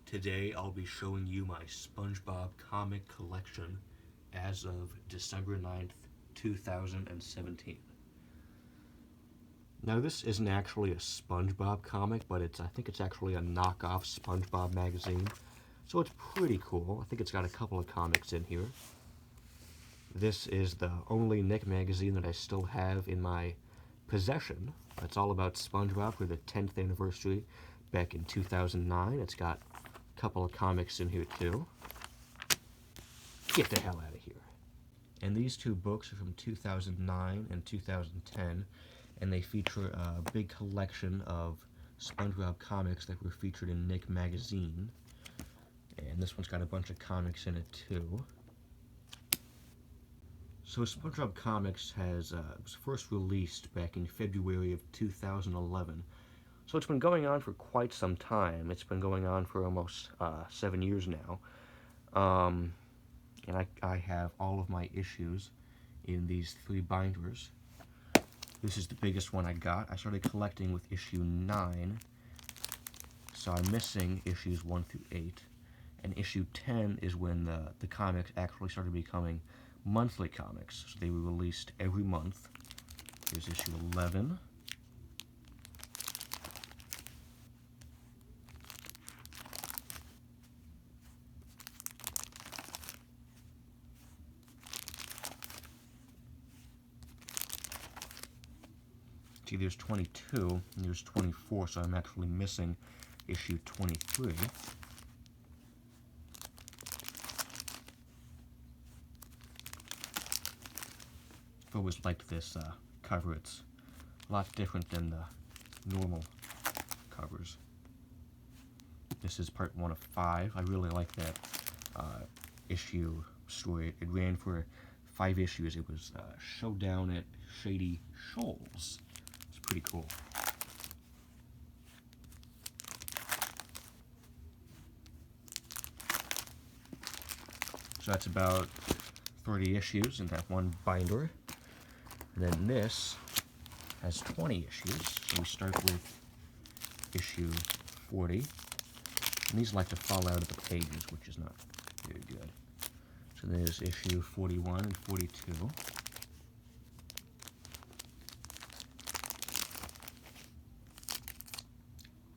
Today I'll be showing you my SpongeBob comic collection as of December 9th, 2017. Now this isn't actually a SpongeBob comic, but I think it's actually a knockoff SpongeBob magazine. So it's pretty cool. I think it's got a couple of comics in here. This is the only Nick magazine that I still have in my possession. It's all about SpongeBob for the 10th anniversary back in 2009. It's got a couple of comics in here too. Get the hell out of here. And these two books are from 2009 and 2010, and they feature a big collection of SpongeBob comics that were featured in Nick magazine. And this one's got a bunch of comics in it too. So SpongeBob Comics was first released back in February of 2011. So it's been going on for quite some time. It's been going on for almost 7 years now. And I have all of my issues in these 3 binders. This is the biggest one I got. I started collecting with issue 9. So I'm missing issues 1 through 8. And issue 10 is when the comics actually started becoming monthly comics. So they were released every month. Here's issue 11. See, there's 22 and there's 24, so I'm actually missing issue 23. I've always liked this cover. It's a lot different than the normal covers. This is part 1 of 5. I really like that issue story. It ran for 5 issues. It was Showdown at Shady Shoals. It's pretty cool. So that's about 30 issues in that one binder. And then this has 20 issues. So we start with issue 40. And these like to fall out of the pages, which is not very good. So there's issue 41 and 42.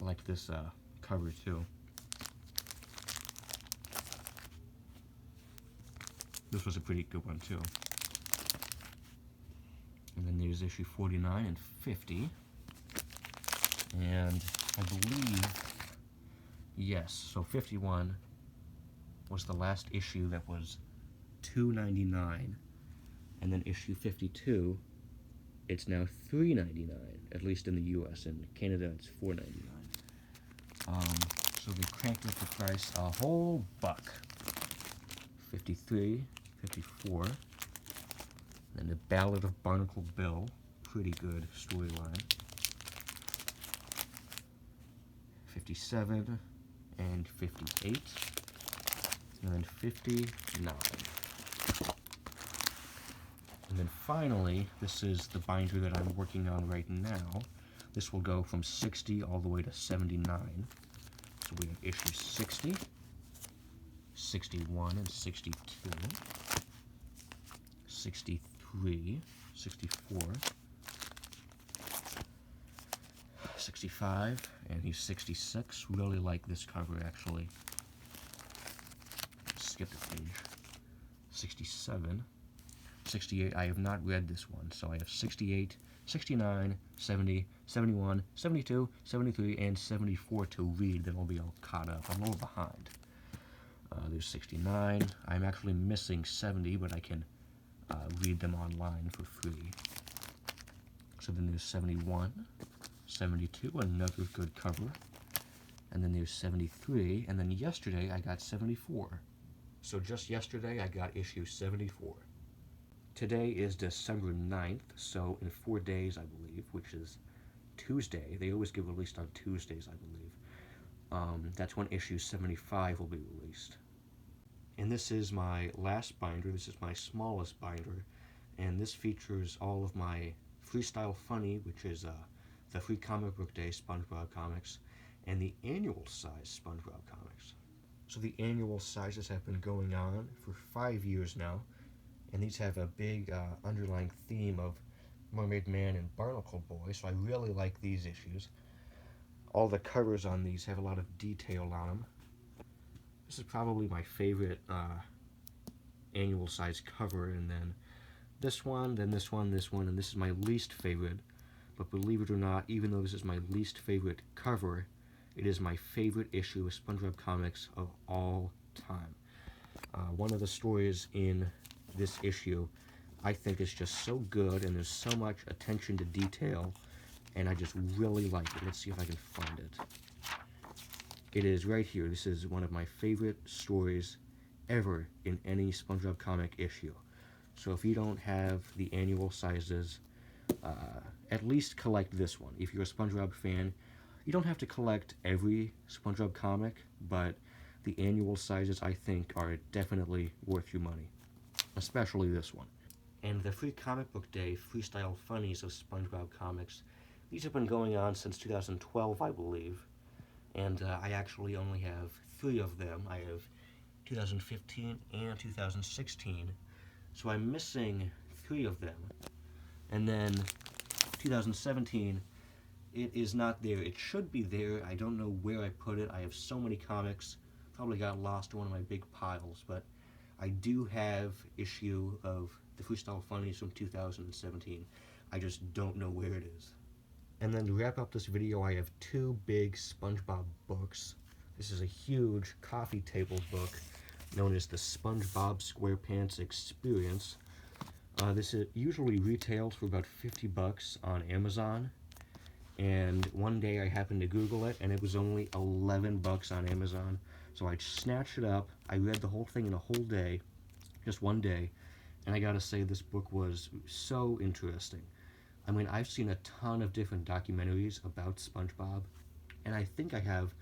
I like this cover too. This was a pretty good one too. And then there's issue 49 and 50. And I believe, yes, so 51 was the last issue that was $2.99. And then issue 52, it's now $3.99, at least in the US. In Canada, it's $4.99. So they cranked up the price a whole buck. 53, 54. And the Ballad of Barnacle Bill, pretty good storyline. 57 and 58. And then 59. And then finally, this is the binder that I'm working on right now. This will go from 60 all the way to 79. So we have issue 60, 61 and 62, 63, 64, 65, and he's 66. Really like this cover, actually. Skip the page. 67, 68. I have not read this one, so I have 68, 69, 70, 71, 72, 73, and 74 to read. Then I'll be all caught up. I'm a little behind. There's 69. I'm actually missing 70, but I can read them online for free. So then there's 71, 72, another good cover. And then there's 73, and then yesterday I got 74. So just yesterday I got issue 74. Today is December 9th, so in 4 days, I believe, which is Tuesday. They always get released on Tuesdays, I believe. That's when issue 75 will be released. And this is my last binder. This is my smallest binder. And this features all of my Freestyle Funny, which is the Free Comic Book Day SpongeBob Comics, and the annual size SpongeBob Comics. So the annual sizes have been going on for 5 years now, and these have a big underlying theme of Mermaid Man and Barnacle Boy, so I really like these issues. All the covers on these have a lot of detail on them. This is probably my favorite annual size cover, and then this one, then this one, this one, and this is my least favorite. But believe it or not, even though this is my least favorite cover, it is my favorite issue of SpongeBob Comics of all time. One of the stories in this issue I think is just so good, and there's so much attention to detail, and I just really like it. Let's see if I can find it. It is right here. This is one of my favorite stories ever in any SpongeBob comic issue. So if you don't have the annual sizes, at least collect this one. If you're a SpongeBob fan, you don't have to collect every SpongeBob comic, but the annual sizes, I think, are definitely worth your money, especially this one. And the Free Comic Book Day Freestyle Funnies of SpongeBob Comics, these have been going on since 2012, I believe, and I actually only have 3 of them. I have 2015 and 2016, so I'm missing 3 of them. And then 2017, it is not there. It should be there. I don't know where I put it. I have so many comics, probably got lost in one of my big piles, but I do have issue of the Freestyle Funnies from 2017. I just don't know where it is. And then to wrap up this video, I have 2 big SpongeBob books. This is a huge coffee table book known as the SpongeBob SquarePants Experience. This is usually retails for about 50 bucks on Amazon. And one day I happened to Google it, and it was only 11 bucks on Amazon. So I snatched it up. I read the whole thing in a whole day, just one day. And I gotta say, this book was so interesting. I mean, I've seen a ton of different documentaries about SpongeBob, and I think I have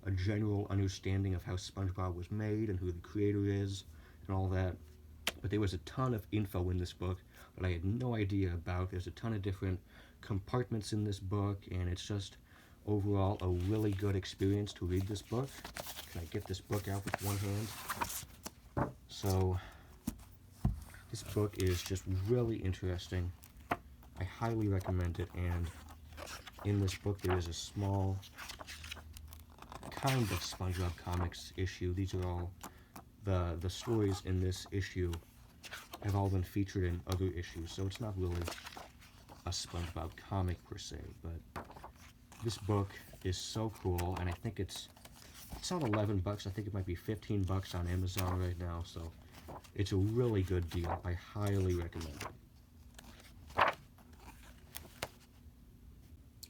a general understanding of how SpongeBob was made and who the creator is and all that. But there was a ton of info in this book that I had no idea about. There's a ton of different compartments in this book, and it's just overall a really good experience to read this book. Can I get this book out with one hand? So this book is just really interesting. I highly recommend it, and in this book there is a small kind of SpongeBob Comics issue. These are all the stories in this issue have all been featured in other issues, so it's not really a SpongeBob comic per se, but this book is so cool, and I think it's not 11 bucks. I think it might be 15 bucks on Amazon right now, so it's a really good deal. I highly recommend it.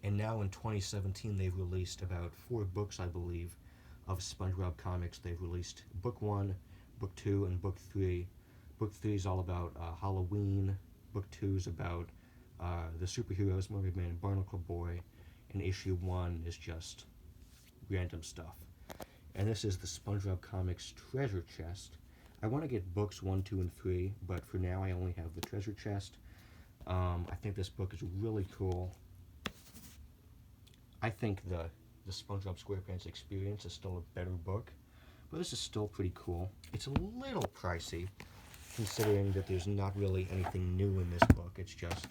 And now in 2017, they've released about 4 books, I believe, of SpongeBob Comics. They've released Book 1, Book 2, and Book 3. Book 3 is all about Halloween. Book 2 is about the superheroes, Mermaid Man and Barnacle Boy. And issue 1 is just random stuff. And this is the SpongeBob Comics Treasure Chest. I want to get books 1, 2, and 3, but for now I only have the Treasure Chest. I think this book is really cool. I think the SpongeBob SquarePants Experience is still a better book, but this is still pretty cool. It's a little pricey, considering that there's not really anything new in this book. It's just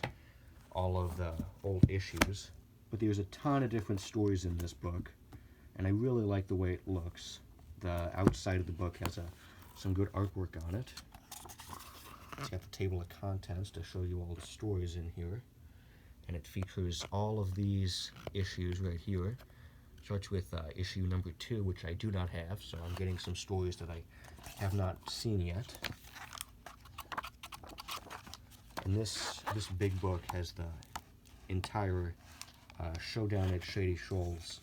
all of the old issues. But there's a ton of different stories in this book, and I really like the way it looks. The outside of the book has some good artwork on it. It's got the table of contents to show you all the stories in here. And it features all of these issues right here. Starts with issue number 2, which I do not have, so I'm getting some stories that I have not seen yet. And this big book has the entire Showdown at Shady Shoals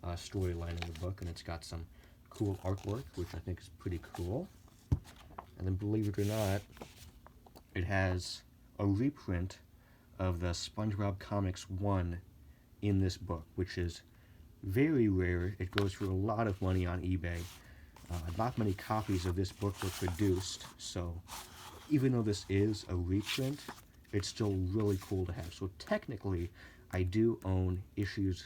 storyline in the book, and it's got some cool artwork, which I think is pretty cool. And then, believe it or not, it has a reprint of the SpongeBob Comics 1 in this book, which is very rare. It goes for a lot of money on eBay. Not many copies of this book were produced, so even though this is a reprint, it's still really cool to have. So technically, I do own issues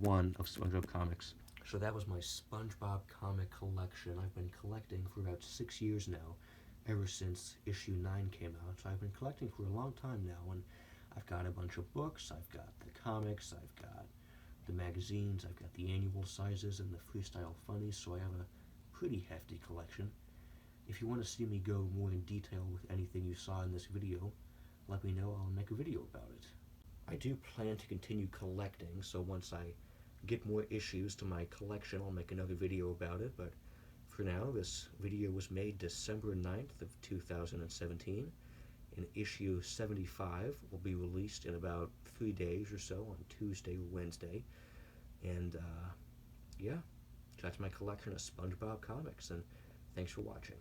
1 of SpongeBob Comics So that was my SpongeBob comic collection. I've been collecting for about 6 years now, ever since issue 9 came out. So I've been collecting for a long time now, and I've got a bunch of books, I've got the comics, I've got the magazines, I've got the annual sizes and the freestyle funnies, so I have a pretty hefty collection. If you want to see me go more in detail with anything you saw in this video, let me know, I'll make a video about it. I do plan to continue collecting, so once I get more issues to my collection, I'll make another video about it, but for now, this video was made December 9th of 2017, and issue 75 will be released in about 3 days or so, on Tuesday or Wednesday, and yeah, so that's my collection of SpongeBob comics, and thanks for watching.